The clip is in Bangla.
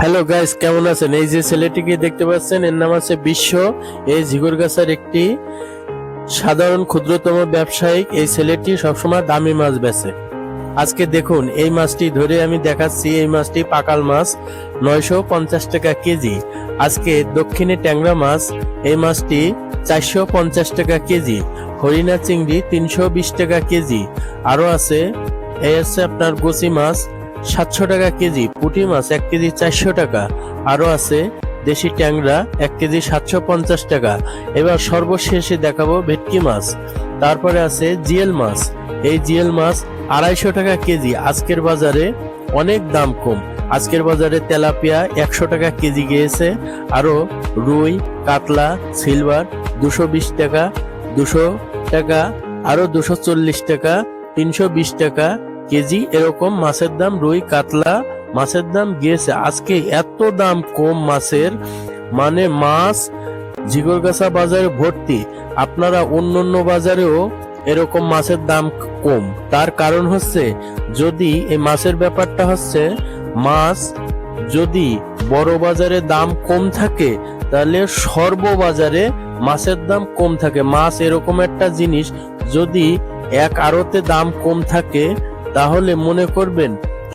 হ্যালো গাইস, কেমন আছেন? এই যে ছেলেটিকে দেখতে পাচ্ছেন, এর নাম আছে বিশ্ব। এই ঝিগরগাছার একটি সাধারণ ক্ষুদ্রতম ব্যবসায়িক। এই ছেলেটি সবসময় দামি মাছ বেচে। আজকে দেখুন, এই মাছটি ধরে আমি দেখাচ্ছি। এই মাছটি পাকাল মাছ, 950 টাকা কেজি। আজকে দক্ষিণে ট্যাংরা মাছ, এই মাছটি 450 টাকা কেজি। হরিণা চিংড়ি 320 টাকা কেজি। আরো আছে, এই আছে আপনার গোচি মাছ 700 টাকা কেজি। পুঁটি মাছ 1 কেজি 400 টাকা। আরো আছে দেশি ট্যাংরা 1 কেজি 750 টাকা। এবার সর্বশেষে দেখাবো ভেটকি মাছ। তারপরে আছে জিএল মাছ। এই জিএল মাছ 250 টাকা কেজি। আজকের বাজারে অনেক দাম কম। আজকের বাজারে তেলাপিয়া 100 টাকা কেজি গিয়েছে। আরো রুই, কাতলা, সিলভার 220 টাকা, 200 টাকা, আরো 240 টাকা, 320 টাকা কেজি। এরকম মাছের দাম, রুই কাতলা মাছের দাম গিয়েছে। আজকে এত দাম কম মাছের, মানে মাছ ঝিগরগাছা বাজারে ভর্তি। আপনারা অন্য বাজারেও এরকম মাছের দাম কম। তার কারণ হচ্ছে, যদি এই মাছের ব্যাপারটা হচ্ছে, মাছ যদি বড় বাজারে দাম কম থাকে, তাহলে সর্ববাজারে মাছের দাম কম থাকে। মাছ এরকম একটা জিনিস, যদি এক আড়তে দাম কম থাকে, তাহলে মনে করবেন